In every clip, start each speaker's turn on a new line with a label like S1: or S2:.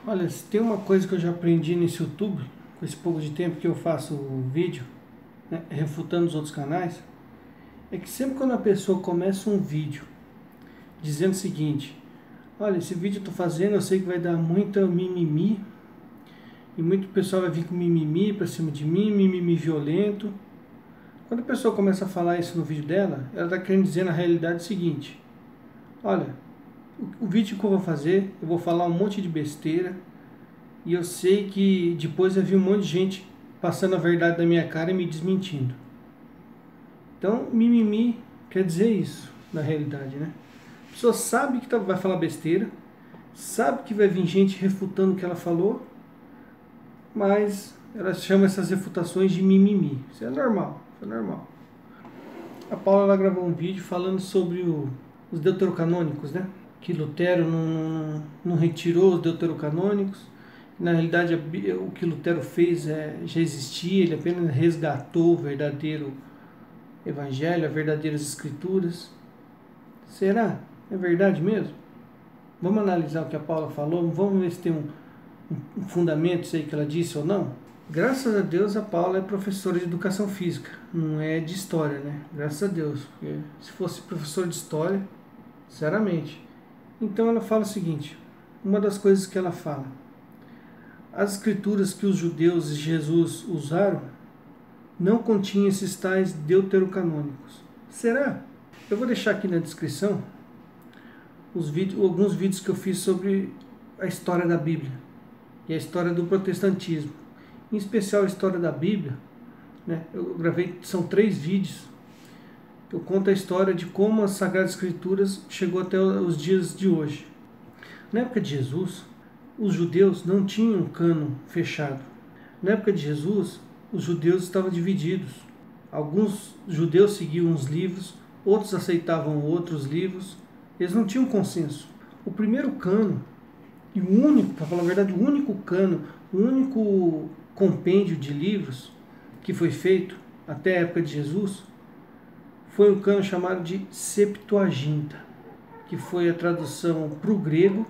S1: Olha, se tem uma coisa que eu já aprendi nesse YouTube, com esse pouco de tempo que eu faço o vídeo, né, refutando os outros canais, é que sempre quando a pessoa começa um vídeo dizendo o seguinte: olha, esse vídeo eu tô fazendo, eu sei que vai dar muita mimimi, e muito pessoal vai vir com mimimi pra cima de mim, mimimi violento. Quando a pessoa começa a falar isso no vídeo dela, ela tá querendo dizer na realidade o seguinte: olha, o vídeo que eu vou fazer, eu vou falar um monte de besteira, e eu sei que depois vai vir um monte de gente passando a verdade na minha cara e me desmentindo. Então, mimimi quer dizer isso, na realidade, né? A pessoa sabe que vai falar besteira, sabe que vai vir gente refutando o que ela falou, mas ela chama essas refutações de mimimi. Isso é normal, isso é normal. A Paula ela gravou um vídeo falando sobre os deuterocanônicos, né? Que Lutero não retirou os deuterocanônicos. Na realidade, o que Lutero fez já existia, ele apenas resgatou o verdadeiro evangelho, as verdadeiras escrituras. Será? É verdade mesmo? Vamos analisar o que a Paula falou, vamos ver se tem um fundamento isso aí que ela disse ou não? Graças a Deus a Paula é professora de educação física, não é de história, né? Graças a Deus, porque se fosse professora de história, sinceramente. Então ela fala o seguinte, uma das coisas que ela fala: as escrituras que os judeus e Jesus usaram não continham esses tais deuterocanônicos. Será? Eu vou deixar aqui na descrição alguns vídeos que eu fiz sobre a história da Bíblia e a história do protestantismo. Em especial a história da Bíblia, né? Eu gravei, são 3 vídeos. Eu conto a história de como as Sagradas Escrituras chegou até os dias de hoje. Na época de Jesus, os judeus não tinham um cânon fechado. Na época de Jesus, os judeus estavam divididos. Alguns judeus seguiam uns livros, outros aceitavam outros livros. Eles não tinham consenso. O primeiro cânon, e o único, para falar a verdade, o único cânon, o único compêndio de livros que foi feito até a época de Jesus, foi um cânon chamado de Septuaginta, que foi a tradução para o grego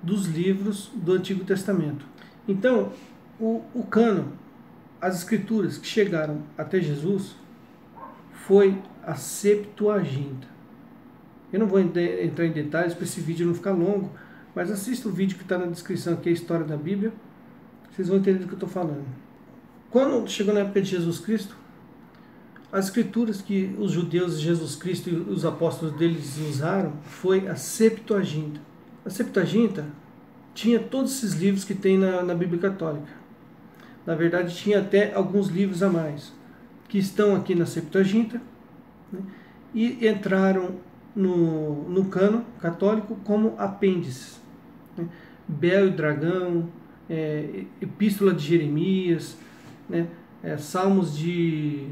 S1: dos livros do Antigo Testamento. Então, o cânon, as escrituras que chegaram até Jesus, foi a Septuaginta. Eu não vou entrar em detalhes para esse vídeo não ficar longo, mas assista o vídeo que está na descrição aqui, a história da Bíblia, vocês vão entender do que eu estou falando. Quando chegou na época de Jesus Cristo, as escrituras que os judeus de Jesus Cristo e os apóstolos deles usaram foi a Septuaginta. A Septuaginta tinha todos esses livros que tem na Bíblia Católica. Na verdade, tinha até alguns livros a mais, que estão aqui na Septuaginta, né, e entraram no cânon católico como apêndices. Né, Bel e Dragão, Epístola de Jeremias, né, Salmos de...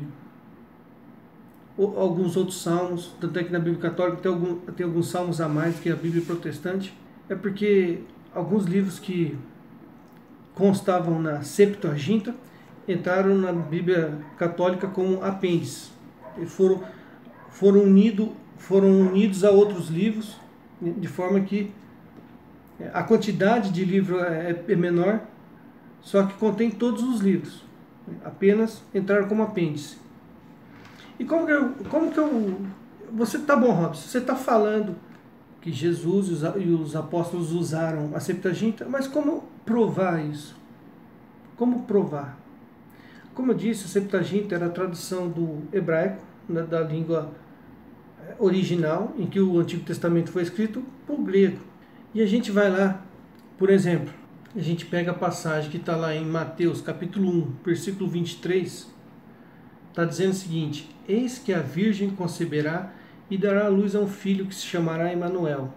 S1: alguns outros salmos, tanto é que na Bíblia Católica tem alguns salmos a mais que a Bíblia Protestante. É porque alguns livros que constavam na Septuaginta entraram na Bíblia Católica como apêndices. E foram unidos a outros livros, né, de forma que a quantidade de livro é menor, só que contém todos os livros. Apenas entraram como apêndice. E como que eu... Você tá bom, Robson, você está falando que Jesus e os apóstolos usaram a Septuaginta, mas como provar isso? Como provar? Como eu disse, a Septuaginta era a tradução do hebraico, da língua original, em que o Antigo Testamento foi escrito, para o grego. E a gente vai lá, por exemplo, a gente pega a passagem que está lá em Mateus, capítulo 1, versículo 23, está dizendo o seguinte: eis que a virgem conceberá e dará à luz a um filho que se chamará Emanuel,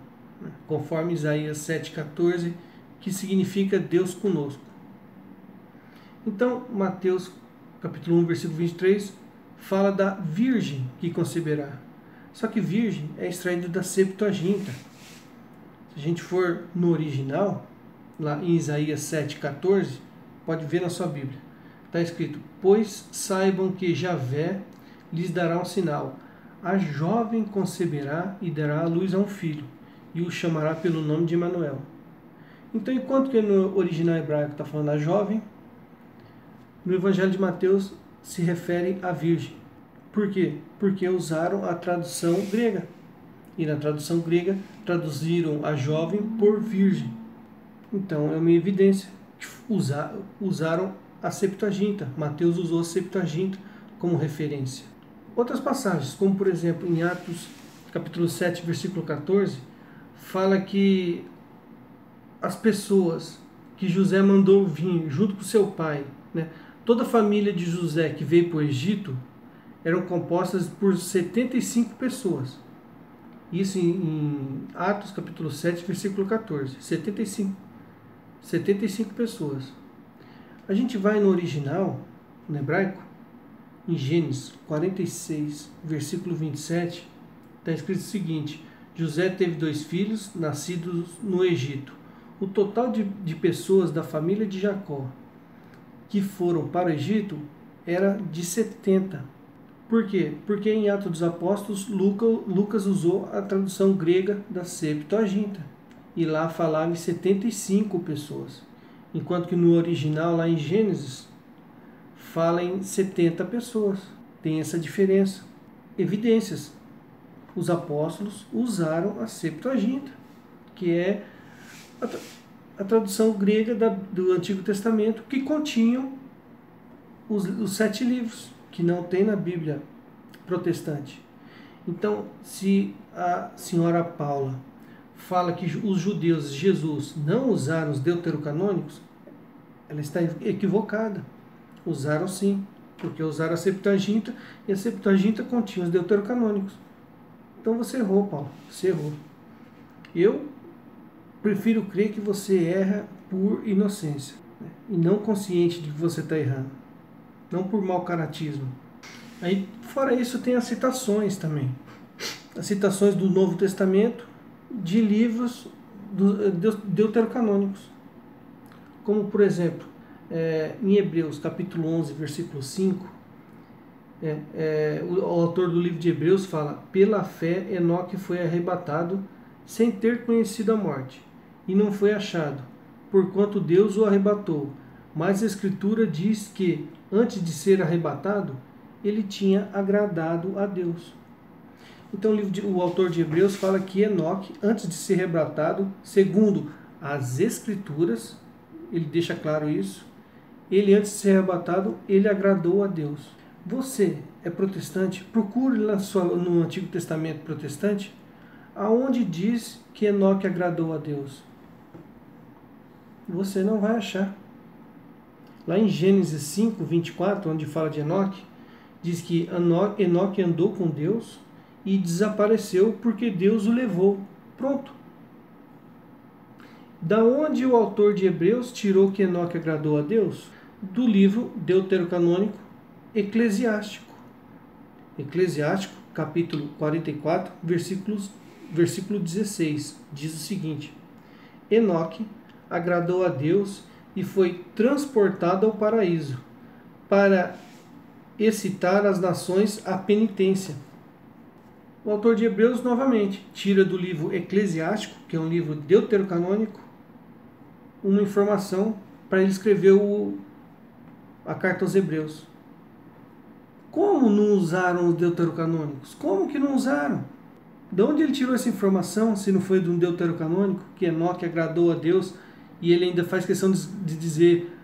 S1: conforme Isaías 7,14, que significa Deus conosco. Então, Mateus capítulo 1, versículo 23, fala da virgem que conceberá. Só que virgem é extraído da Septuaginta. Se a gente for no original, lá em Isaías 7,14, pode ver na sua Bíblia, está escrito: pois saibam que Javé lhes dará um sinal. A jovem conceberá e dará à luz a um filho, e o chamará pelo nome de Emanuel. Então, enquanto que no original hebraico está falando a jovem, no Evangelho de Mateus se refere à virgem. Por quê? Porque usaram a tradução grega. E na tradução grega traduziram a jovem por virgem. Então é uma evidência que usaram a Septuaginta. Mateus usou a Septuaginta como referência. Outras passagens, como por exemplo em Atos capítulo 7, versículo 14, fala que as pessoas que José mandou vir junto com seu pai, né, toda a família de José que veio para o Egito, eram compostas por 75 pessoas. Isso em Atos capítulo 7, versículo 14. 75 pessoas. A gente vai no original, no hebraico, em Gênesis 46, versículo 27, está escrito o seguinte: José teve 2 filhos, nascidos no Egito. O total de pessoas da família de Jacó que foram para o Egito era de 70. Por quê? Porque em Atos dos Apóstolos, Lucas usou a tradução grega da Septuaginta. E lá falava em 75 pessoas. Enquanto que no original, lá em Gênesis, fala em 70 pessoas. Tem essa diferença. Evidências. Os apóstolos usaram a Septuaginta, que é a tradução grega do Antigo Testamento, que continham os 7 livros, que não tem na Bíblia protestante. Então, se a senhora Paula fala que os judeus de Jesus não usaram os deuterocanônicos, ela está equivocada. Usaram sim, porque usaram a Septuaginta, e a Septuaginta continha os deuterocanônicos. Então você errou, Paulo, você errou. Eu prefiro crer que você erra por inocência, né, e não consciente de que você está errando, não por mau caratismo. Aí, fora isso, tem as citações também. As citações do Novo Testamento de livros deuterocanônicos. Como, por exemplo, em Hebreus, capítulo 11, versículo 5, o autor do livro de Hebreus fala: pela fé, Enoque foi arrebatado sem ter conhecido a morte, e não foi achado, porquanto Deus o arrebatou. Mas a Escritura diz que, antes de ser arrebatado, ele tinha agradado a Deus. Então o autor de Hebreus fala que Enoque, antes de ser arrebatado, segundo as Escrituras, ele deixa claro isso, ele antes de ser arrebatado, ele agradou a Deus. Você é protestante? Procure lá no Antigo Testamento protestante, aonde diz que Enoque agradou a Deus. Você não vai achar. Lá em Gênesis 5, 24, onde fala de Enoque, diz que Enoque andou com Deus e desapareceu porque Deus o levou. Pronto. Da onde o autor de Hebreus tirou que Enoque agradou a Deus? Do livro deuterocanônico Eclesiástico. Eclesiástico, capítulo 44, versículo 16, diz o seguinte: Enoque agradou a Deus e foi transportado ao paraíso, para excitar as nações à penitência. O autor de Hebreus, novamente, tira do livro Eclesiástico, que é um livro deuterocanônico, uma informação para ele escrever a carta aos Hebreus. Como não usaram os deuterocanônicos? Como que não usaram? De onde ele tirou essa informação, se não foi de um deuterocanônico, que Enoque agradou a Deus, e ele ainda faz questão de dizer,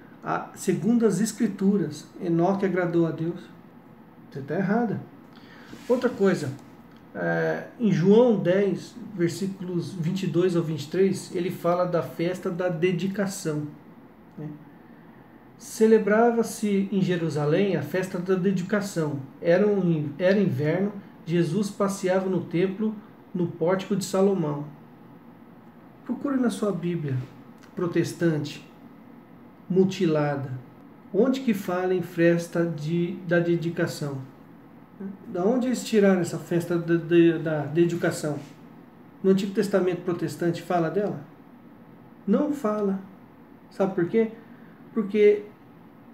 S1: segundo as Escrituras, Enoque agradou a Deus? Você está errada. Outra coisa, em João 10, versículos 22 ao 23, ele fala da festa da dedicação, né? Celebrava-se em Jerusalém a festa da dedicação. Era inverno, Jesus passeava no templo, no pórtico de Salomão. Procure na sua Bíblia protestante, mutilada, onde que fala em festa da dedicação. Da onde eles tiraram essa festa da dedicação? No Antigo Testamento protestante fala dela? Não fala. Sabe por quê? Porque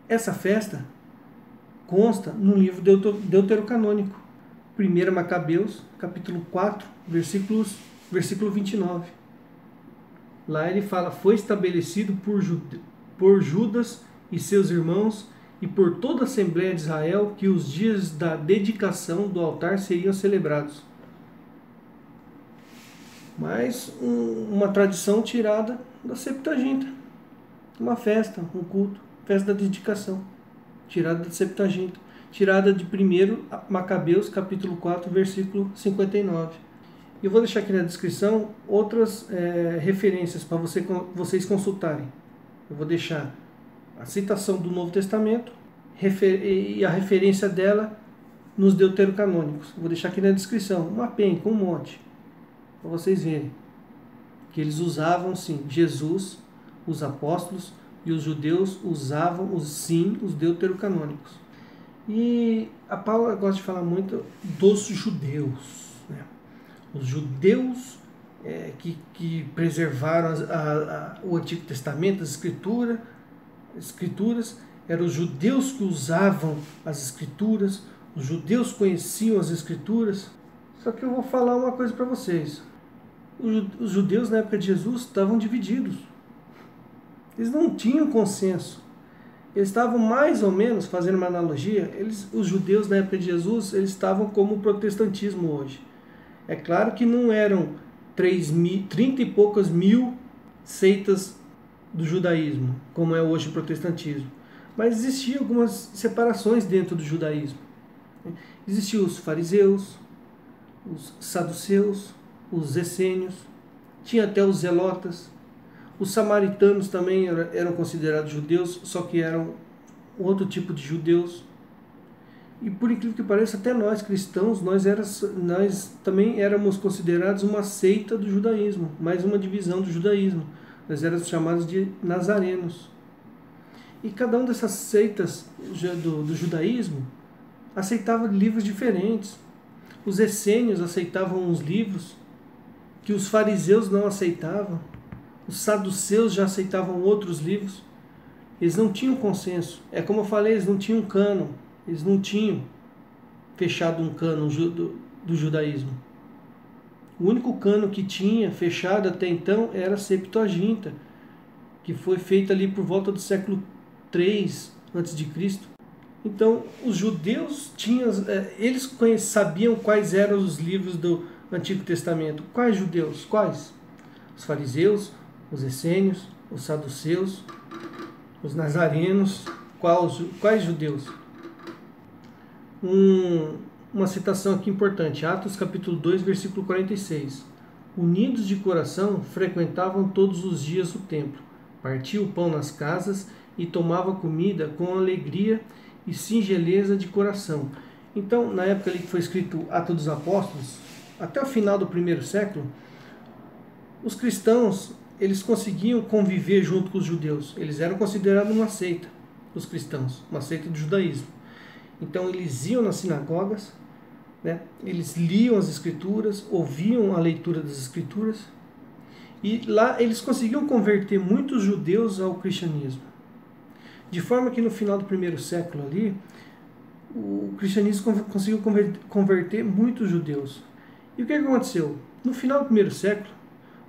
S1: essa festa consta no livro deuterocanônico, 1 Macabeus, capítulo 4, versículo 29. Lá ele fala, foi estabelecido por Judas e seus irmãos e por toda a Assembleia de Israel que os dias da dedicação do altar seriam celebrados. Mais uma tradição tirada da Septuaginta. Uma festa, um culto, festa da dedicação, tirada da Septuaginta, tirada de 1 Macabeus, capítulo 4, versículo 59. Eu vou deixar aqui na descrição outras referências para vocês consultarem. Eu vou deixar a citação do Novo Testamento e a referência dela nos deuterocanônicos. Vou deixar aqui na descrição, uma penca, um monte, para vocês verem que eles usavam sim, Jesus, os apóstolos e os judeus usavam sim os deuterocanônicos. E a Paula gosta de falar muito dos judeus, né? Os judeus que preservaram o Antigo Testamento, as escrituras, eram os judeus que usavam as escrituras, os judeus conheciam as escrituras. Só que eu vou falar uma coisa para vocês. Os judeus na época de Jesus estavam divididos. Eles não tinham consenso. Eles estavam mais ou menos, fazendo uma analogia, os judeus na época de Jesus, eles estavam como o protestantismo hoje. É claro que não eram 30 e poucas mil seitas do judaísmo, como é hoje o protestantismo. Mas existiam algumas separações dentro do judaísmo. Existiam os fariseus, os saduceus, os essênios, tinha até os zelotas. Os samaritanos também eram considerados judeus, só que eram outro tipo de judeus. E por incrível que pareça, até nós cristãos, nós também éramos considerados uma seita do judaísmo, mais uma divisão do judaísmo. Nós éramos chamados de nazarenos. E cada uma dessas seitas do judaísmo aceitava livros diferentes. Os essênios aceitavam uns livros que os fariseus não aceitavam. Os saduceus já aceitavam outros livros. Eles não tinham consenso. É como eu falei, eles não tinham cânon. Eles não tinham fechado um cânon do judaísmo. O único cânon que tinha fechado até então era a Septuaginta, que foi feita ali por volta do século 3 a.C. Então, os judeus eles sabiam quais eram os livros do Antigo Testamento. Quais judeus? Quais? Os fariseus, os essênios, os saduceus, os nazarenos. Quais judeus? Uma citação aqui importante, Atos capítulo 2, versículo 46. Unidos de coração, frequentavam todos os dias o templo, partiam o pão nas casas e tomava comida com alegria e singeleza de coração. Então, na época ali que foi escrito Atos dos Apóstolos, até o final do primeiro século, os cristãos, eles conseguiam conviver junto com os judeus. Eles eram considerados uma seita, os cristãos, uma seita do judaísmo. Então eles iam nas sinagogas, né? Eles liam as escrituras, ouviam a leitura das escrituras, e lá eles conseguiam converter muitos judeus ao cristianismo. De forma que no final do primeiro século ali, o cristianismo conseguiu converter muitos judeus. E o que aconteceu? No final do primeiro século,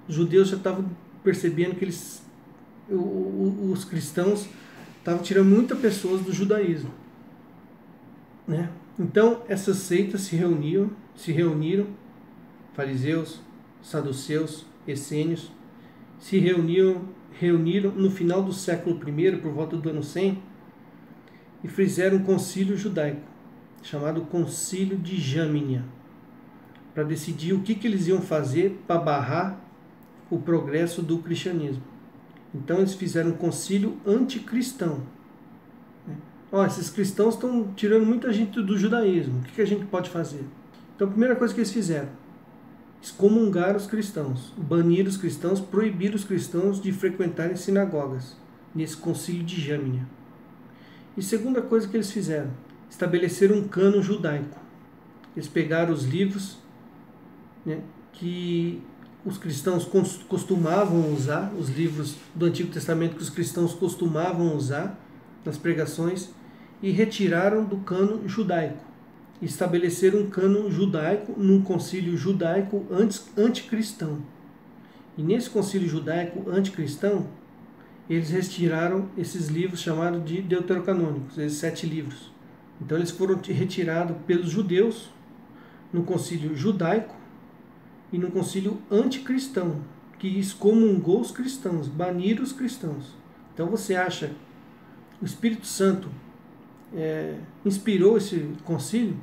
S1: os judeus já estavam percebendo que os cristãos estavam tirando muitas pessoas do judaísmo, né? Então essas seitas se reuniram, fariseus, saduceus, essênios, se reuniram no final do século I, por volta do ano 100, e fizeram um concílio judaico, chamado Concílio de Jamnia, para decidir o que eles iam fazer para barrar o progresso do cristianismo. Então eles fizeram um concílio anticristão. Esses cristãos estão tirando muita gente do judaísmo, o que a gente pode fazer? Então a primeira coisa que eles fizeram, excomungar os cristãos, banir os cristãos, proibir os cristãos de frequentarem sinagogas, nesse concílio de Jamnia. E segunda coisa que eles fizeram, estabelecer um cânon judaico. Eles pegaram os livros, né, que os cristãos costumavam usar, os livros do Antigo Testamento que os cristãos costumavam usar nas pregações, e retiraram do cânon judaico. Estabeleceram um cânon judaico num concílio judaico anticristão. E nesse concílio judaico anticristão, eles retiraram esses livros chamados de deuterocanônicos, esses 7 livros. Então eles foram retirados pelos judeus no concílio judaico e no concílio anticristão, que excomungou os cristãos, baniram os cristãos. Então você acha que o Espírito Santo inspirou esse concílio,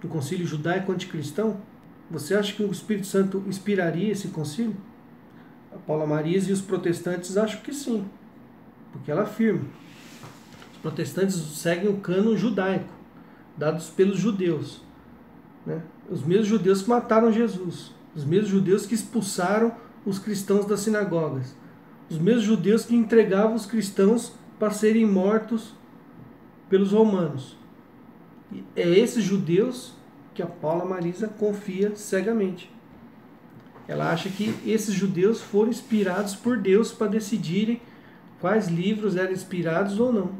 S1: o concílio judaico anticristão? Você acha que o Espírito Santo inspiraria esse concílio? A Paula Marisa e os protestantes acham que sim, porque ela afirma. Os protestantes seguem o cânon judaico, dados pelos judeus, né? Os mesmos judeus que mataram Jesus, os mesmos judeus que expulsaram os cristãos das sinagogas, os mesmos judeus que entregavam os cristãos para serem mortos pelos romanos. E é esses judeus que a Paula Marisa confia cegamente. Ela acha que esses judeus foram inspirados por Deus para decidirem quais livros eram inspirados ou não.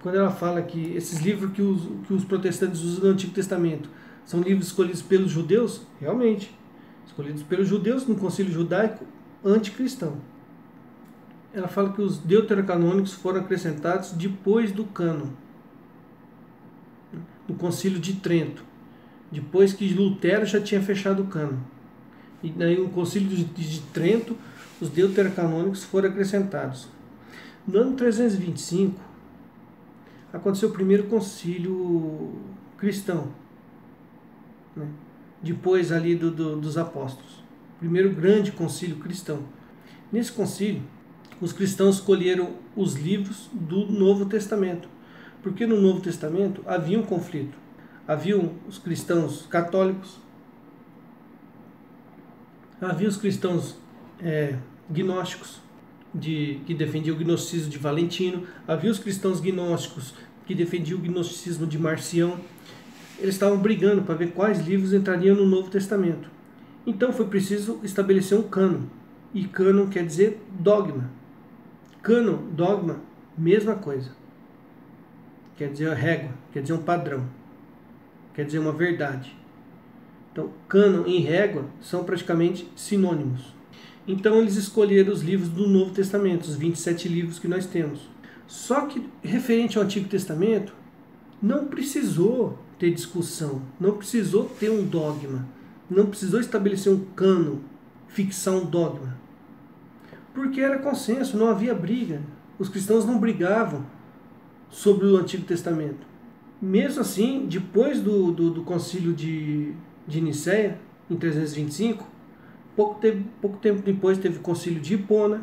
S1: Quando ela fala que esses livros que os protestantes usam no Antigo Testamento são livros escolhidos pelos judeus, realmente, escolhidos pelos judeus no concílio judaico anticristão. Ela fala que os deuterocanônicos foram acrescentados depois do cânon, no concílio de Trento, depois que Lutero já tinha fechado o cânon. E daí no concílio de Trento, os deuterocanônicos foram acrescentados. No ano 325, aconteceu o primeiro concílio cristão, né? Depois ali dos apóstolos. Primeiro grande concílio cristão. Nesse concílio, os cristãos escolheram os livros do Novo Testamento, porque no Novo Testamento havia um conflito. Haviam os cristãos católicos, havia os cristãos gnósticos, que defendiam o gnosticismo de Valentino, havia os cristãos gnósticos que defendiam o gnosticismo de Marcião. Eles estavam brigando para ver quais livros entrariam no Novo Testamento. Então foi preciso estabelecer um cânon, e cânon quer dizer dogma. Cânon, dogma, mesma coisa. Quer dizer régua, quer dizer um padrão, quer dizer uma verdade. Então, cânon e régua são praticamente sinônimos. Então eles escolheram os livros do Novo Testamento, os 27 livros que nós temos. Só que, referente ao Antigo Testamento, não precisou ter discussão, não precisou ter um dogma, não precisou estabelecer um cânon, fixar um dogma. Porque era consenso, não havia briga. Os cristãos não brigavam sobre o Antigo Testamento. Mesmo assim, depois do concílio de Nicéia, em 325, pouco tempo depois teve o concílio de Hipona,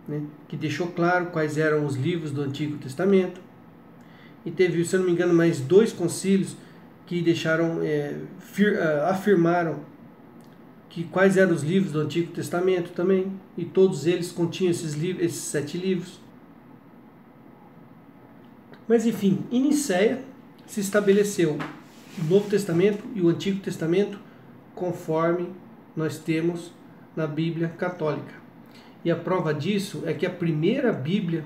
S1: né, que deixou claro quais eram os livros do Antigo Testamento. E teve, se eu não me engano, mais 2 concílios que deixaram, afirmaram que quais eram os livros do Antigo Testamento também, e todos eles continham esses 7 livros. Mas enfim, em Nicéia se estabeleceu o Novo Testamento e o Antigo Testamento conforme nós temos na Bíblia Católica. E a prova disso é que a primeira Bíblia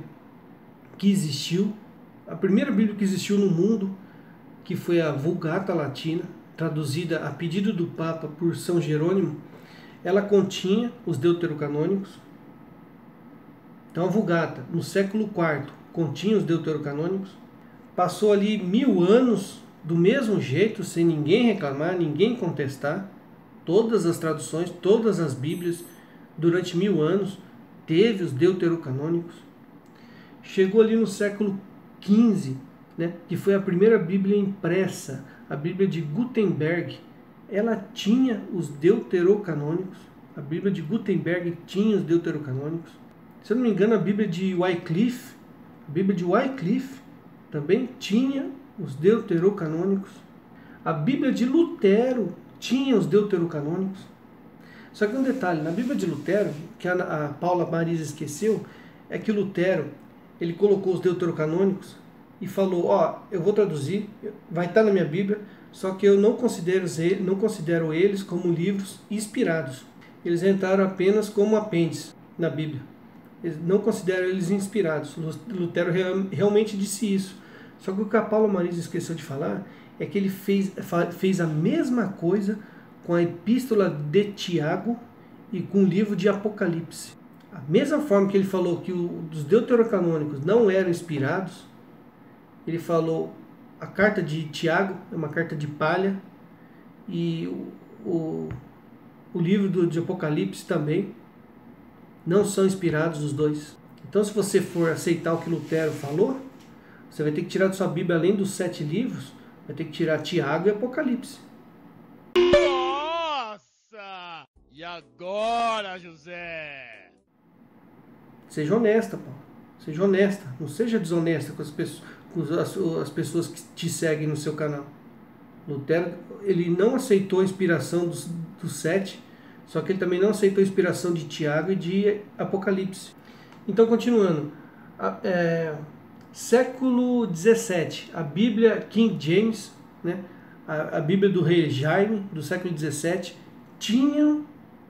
S1: que existiu no mundo, que foi a Vulgata Latina, traduzida a pedido do Papa por São Jerônimo, ela continha os deuterocanônicos. Então a Vulgata, no século IV, continha os deuterocanônicos. Passou ali 1000 anos do mesmo jeito, sem ninguém reclamar, ninguém contestar. Todas as traduções, todas as Bíblias, durante 1000 anos, teve os deuterocanônicos. Chegou ali no século XV, né, que foi a primeira Bíblia impressa, a Bíblia de Gutenberg. Ela tinha os deuterocanônicos. A Bíblia de Gutenberg tinha os deuterocanônicos. Se eu não me engano, a Bíblia de Wycliffe, também tinha os deuterocanônicos. A Bíblia de Lutero tinha os deuterocanônicos. Só que um detalhe, na Bíblia de Lutero, que a Paula Marisa esqueceu, é que Lutero, ele colocou os deuterocanônicos e falou, eu vou traduzir, vai estar na minha Bíblia, só que eu não considero eles como livros inspirados. Eles entraram apenas como apêndice na Bíblia. Eles não consideram eles inspirados. Lutero realmente disse isso. Só que o que a Paula Marisa esqueceu de falar é que ele fez a mesma coisa com a Epístola de Tiago e com o livro de Apocalipse. A mesma forma que ele falou que os deuterocanônicos não eram inspirados, ele falou a carta de Tiago é uma carta de palha, e o livro de Apocalipse também não são inspirados os dois. Então, se você for aceitar o que Lutero falou, você vai ter que tirar da sua Bíblia, além dos 7 livros, vai ter que tirar Tiago e Apocalipse.
S2: Nossa! E agora, José?
S1: Seja honesta, Paulo. Seja honesta. Não seja desonesta com as pessoas que te seguem no seu canal. Lutero, ele não aceitou a inspiração dos 7, só que ele também não aceitou a inspiração de Tiago e de Apocalipse. Então, continuando. Século 17, a Bíblia King James, né, a Bíblia do rei Jaime, do século 17, tinha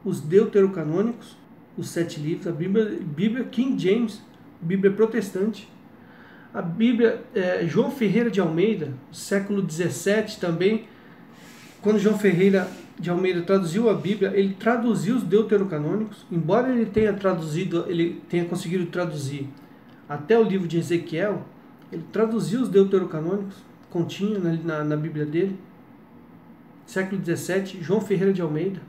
S1: os deuterocanônicos, os 7 livros, a Bíblia King James, Bíblia protestante. A Bíblia João Ferreira de Almeida, século 17 também, quando João Ferreira de Almeida traduziu a Bíblia, ele traduziu os deuterocanônicos, embora ele tenha conseguido traduzir até o livro de Ezequiel, ele traduziu os deuterocanônicos, continha na Bíblia dele. Século 17, João Ferreira de Almeida.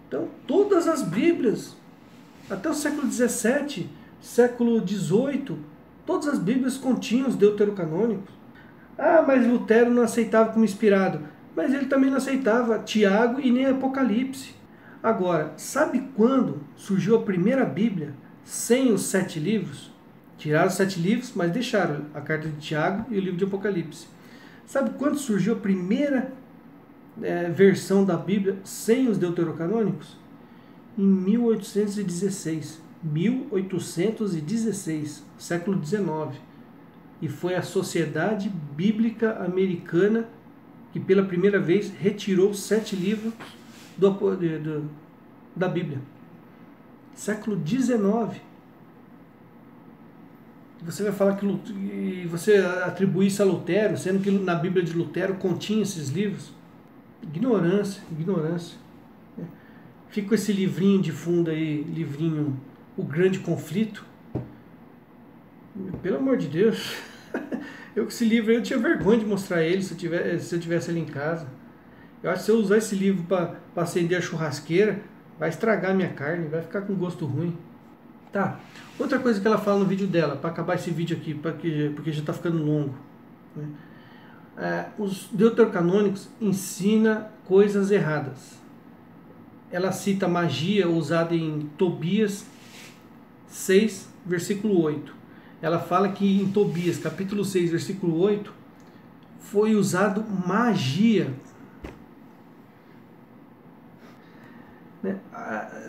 S1: Então, todas as Bíblias, até o século 17, século 18, todas as Bíblias continham os deuterocanônicos. Ah, mas Lutero não aceitava como inspirado. Mas ele também não aceitava Tiago e nem Apocalipse. Agora, sabe quando surgiu a primeira Bíblia sem os 7 livros? Tiraram os 7 livros, mas deixaram a carta de Tiago e o livro de Apocalipse. Sabe quando surgiu a primeira versão da Bíblia sem os deuterocanônicos? Em 1816. 1816, século 19. E foi a Sociedade Bíblica Americana que pela primeira vez retirou os 7 livros da Bíblia. Século 19. Você vai falar que você atribui isso a Lutero, sendo que na Bíblia de Lutero continha esses livros? Ignorância, ignorância. Fica com esse livrinho de fundo aí, livrinho O Grande Conflito. Pelo amor de Deus. Eu com esse livro eu tinha vergonha de mostrar ele se eu tivesse ele em casa. Eu acho que se eu usar esse livro para acender a churrasqueira, vai estragar minha carne, vai ficar com gosto ruim. Tá. Outra coisa que ela fala no vídeo dela, para acabar esse vídeo aqui, porque já está ficando longo, né? Os deuterocanônicos ensinam coisas erradas. Ela cita magia usada em Tobias 6, versículo 8. Ela fala que em Tobias, capítulo 6, versículo 8, foi usado magia.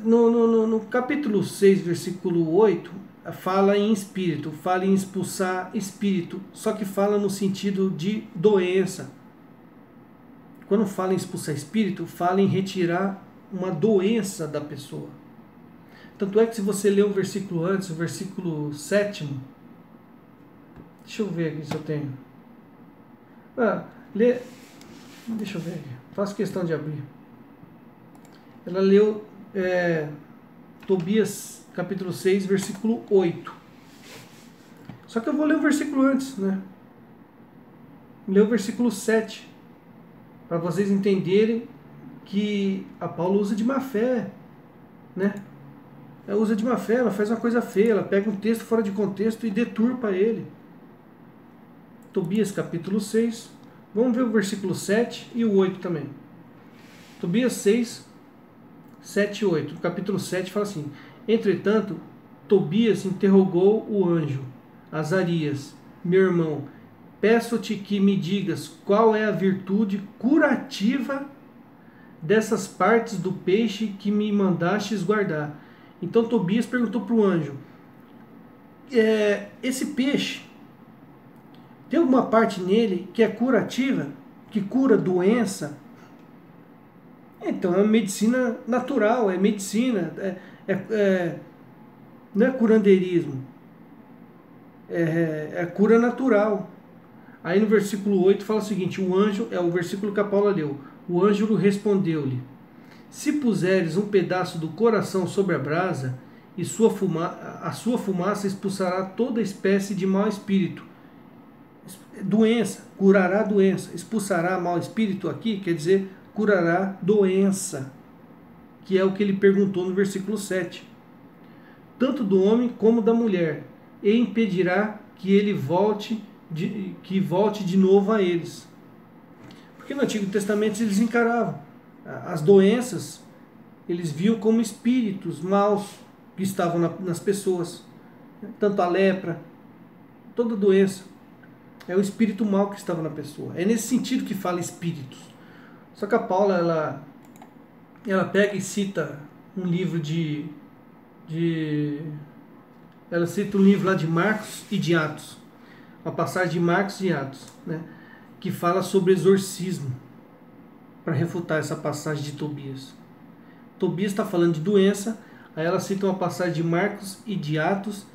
S1: No capítulo 6, versículo 8, fala em espírito, fala em expulsar espírito, só que fala no sentido de doença. Quando fala em expulsar espírito, fala em retirar uma doença da pessoa. Tanto é que se você ler um versículo antes, o versículo 7, deixa eu ver aqui se eu tenho. Deixa eu ver aqui, faço questão de abrir. Ela leu Tobias capítulo 6, versículo 8. Só que eu vou ler o versículo antes, né? Ler o versículo 7, para vocês entenderem que a Paulo usa de má fé, né? Ela usa de má fé, ela faz uma coisa feia, ela pega um texto fora de contexto e deturpa ele. Tobias capítulo 6, vamos ver o versículo 7 e o 8 também. Tobias 6, 7 e 8. No capítulo 7 fala assim: Entretanto, Tobias interrogou o anjo, Azarias, meu irmão, peço-te que me digas qual é a virtude curativa dessas partes do peixe que me mandastes guardar. Então Tobias perguntou para o anjo: esse peixe, tem alguma parte nele que é curativa, que cura doença? Então é medicina natural, é medicina, não é curandeirismo, é cura natural. Aí no versículo 8 fala o seguinte: o anjo, é o versículo que a Paula leu, o anjo respondeu-lhe: Se puseres um pedaço do coração sobre a brasa, e a sua fumaça expulsará toda espécie de mau espírito. Doença, curará a doença. Expulsará mau espírito aqui, quer dizer, curará doença, que é o que ele perguntou no versículo 7. Tanto do homem como da mulher, e impedirá que ele volte de novo a eles. Porque no Antigo Testamento eles encaravam as doenças, eles viam como espíritos maus que estavam nas pessoas. Tanto a lepra, toda doença, é o espírito mau que estava na pessoa. É nesse sentido que fala espíritos. Só que a Paula, ela pega e cita um livro ela cita um livro lá de Marcos e de Atos. Uma passagem de Marcos e Atos, né, que fala sobre exorcismo, para refutar essa passagem de Tobias. Tobias está falando de doença, aí ela cita uma passagem de Marcos e de Atos,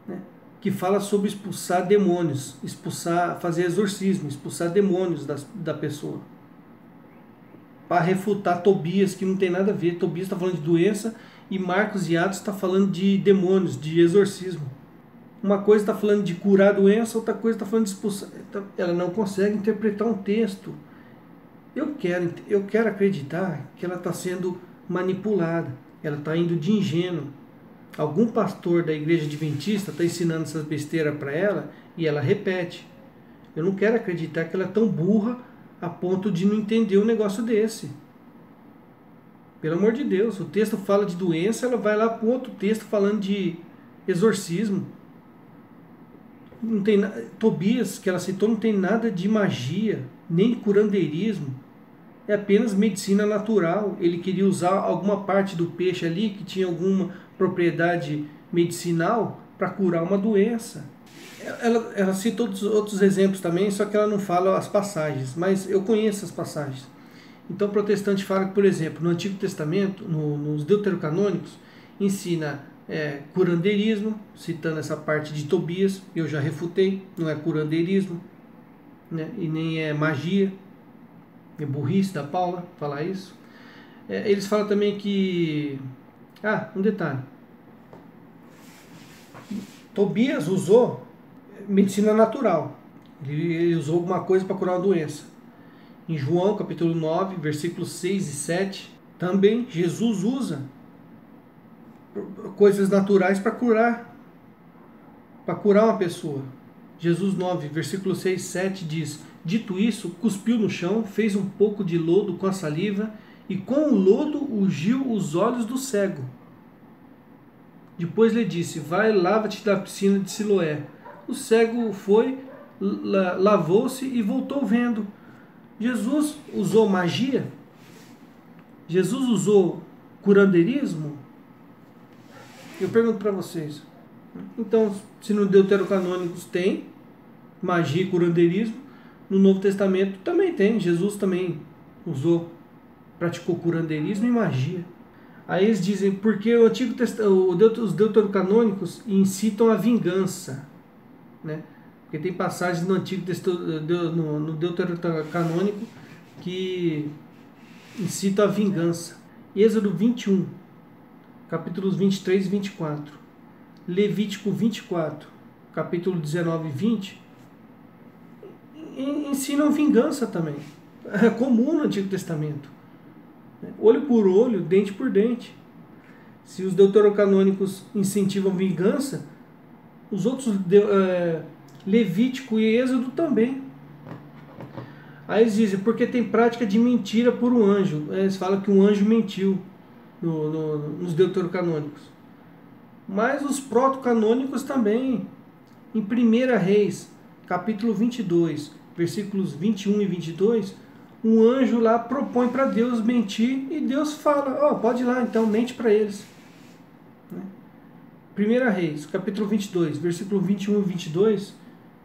S1: né, que fala sobre expulsar demônios, fazer exorcismo, expulsar demônios da pessoa. Para refutar Tobias, que não tem nada a ver. Tobias está falando de doença e Marcos e Atos está falando de demônios, de exorcismo. Uma coisa está falando de curar a doença, outra coisa está falando de expulsar. Ela não consegue interpretar um texto. Eu quero acreditar que ela está sendo manipulada, ela está indo de ingênua. Algum pastor da igreja adventista está ensinando essas besteiras para ela e ela repete. Eu não quero acreditar que ela é tão burra a ponto de não entender um negócio desse. Pelo amor de Deus, o texto fala de doença, ela vai lá para outro texto falando de exorcismo. Não tem Tobias, que ela citou, não tem nada de magia, nem de curandeirismo. É apenas medicina natural. Ele queria usar alguma parte do peixe ali que tinha alguma propriedade medicinal para curar uma doença. Ela cita outros exemplos também, só que ela não fala as passagens, mas eu conheço as passagens. Então o protestante fala que, por exemplo, no Antigo Testamento, nos deuterocanônicos, ensina curandeirismo, citando essa parte de Tobias, eu já refutei, não é curandeirismo, né, e nem é magia, é burrice da Paula falar isso. Eles falam também que... um detalhe. Tobias usou medicina natural. Ele usou alguma coisa para curar uma doença. Em João capítulo 9, versículos 6 e 7, também Jesus usa coisas naturais para curar uma pessoa. Jesus 9, versículo 6 e 7 diz: dito isso, cuspiu no chão, fez um pouco de lodo com a saliva e com o lodo ungiu os olhos do cego. Depois lhe disse: vai, lava-te da piscina de Siloé. O cego foi, lavou-se e voltou vendo. Jesus usou magia? Jesus usou curandeirismo? Eu pergunto para vocês. Então, se no Deuterocanônicos tem magia e curandeirismo, no Novo Testamento também tem. Jesus também praticou curandeirismo e magia. Aí eles dizem, porque os deuterocanônicos incitam a vingança, né? Porque tem passagens no Antigo no Deuterocanônico que incitam a vingança. Êxodo 21, capítulos 23 e 24. Levítico 24, capítulo 19 e 20, ensinam vingança também. É comum no Antigo Testamento. Olho por olho, dente por dente. Se os deuterocanônicos incentivam vingança, os outros, Levítico e Êxodo também. Aí eles dizem, porque tem prática de mentira por um anjo. Eles falam que um anjo mentiu nos deuterocanônicos. Mas os protocanônicos também. Em 1 Reis, capítulo 22, versículos 21 e 22, um anjo lá propõe para Deus mentir e Deus fala, pode ir lá, então mente para eles. 1 Reis, capítulo 22, versículo 21 e 22,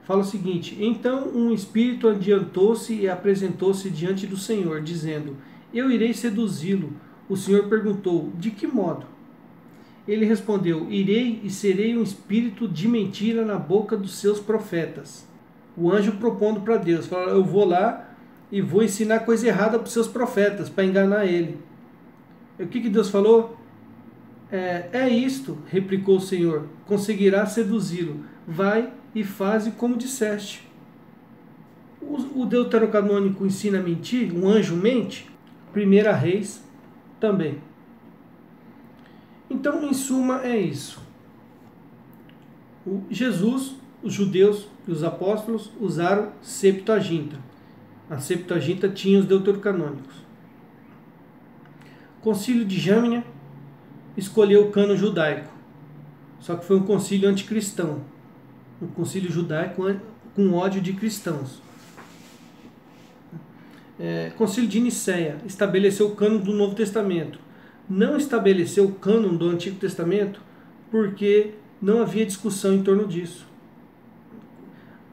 S1: fala o seguinte: então um espírito adiantou-se e apresentou-se diante do Senhor, dizendo, eu irei seduzi-lo. O Senhor perguntou, de que modo? Ele respondeu, irei e serei um espírito de mentira na boca dos seus profetas. O anjo propondo para Deus, fala, eu vou lá e vou ensinar coisa errada para os seus profetas, para enganar ele. O que Deus falou? É isto, replicou o Senhor, conseguirá seduzi-lo. Vai e faze como disseste. O deuterocanônico ensina a mentir? Um anjo mente? 1 Reis também. Então, em suma, é isso. Jesus, os judeus e os apóstolos usaram Septuaginta. A Septuaginta tinha os deuterocanônicos. O concílio de Jamnia escolheu o cânon judaico. Só que foi um concílio anticristão. Um concílio judaico com ódio de cristãos. Concílio de Nicéia estabeleceu o cânon do Novo Testamento. Não estabeleceu o cânon do Antigo Testamento porque não havia discussão em torno disso.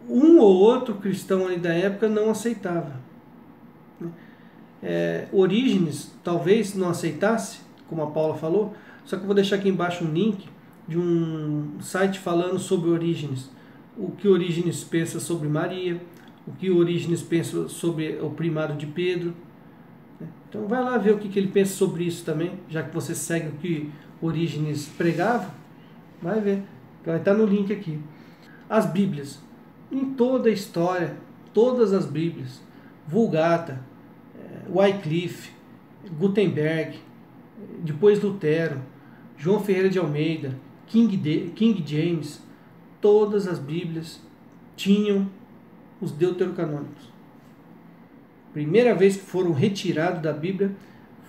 S1: Um ou outro cristão ali da época não aceitava. Orígenes talvez não aceitasse, como a Paula falou, só que eu vou deixar aqui embaixo um link de um site falando sobre Orígenes. O que Orígenes pensa sobre Maria, o que Orígenes pensa sobre o primado de Pedro. Então vai lá ver o que ele pensa sobre isso também, já que você segue o que Orígenes pregava, vai ver, vai estar no link aqui. As Bíblias, em toda a história, todas as Bíblias, Vulgata, Wycliffe, Gutenberg, depois Lutero, João Ferreira de Almeida, King James, todas as Bíblias tinham os deuterocanônicos. Primeira vez que foram retirados da Bíblia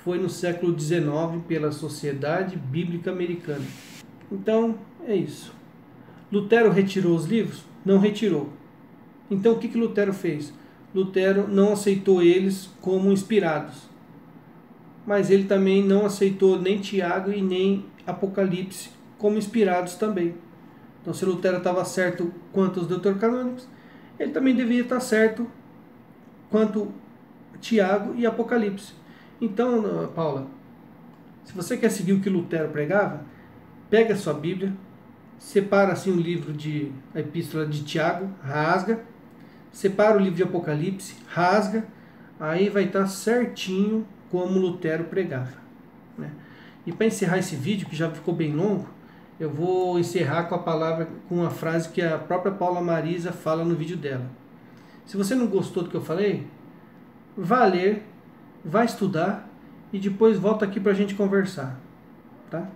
S1: foi no século XIX pela Sociedade Bíblica Americana. Então, é isso. Lutero retirou os livros? Não retirou. Então, o que Lutero fez? Lutero não aceitou eles como inspirados. Mas ele também não aceitou nem Tiago e nem Apocalipse como inspirados também. Então, se Lutero estava certo quanto aos deuterocanônicos, ele também deveria estar certo quanto Tiago e Apocalipse. Então, Paula, se você quer seguir o que Lutero pregava, pega a sua Bíblia, separa assim o livro a epístola de Tiago, rasga, separa o livro de Apocalipse, rasga, aí vai estar certinho como Lutero pregava, né? E para encerrar esse vídeo, que já ficou bem longo, eu vou encerrar com a frase que a própria Paula Marisa fala no vídeo dela. Se você não gostou do que eu falei, vá ler, vá estudar e depois volta aqui para a gente conversar, tá?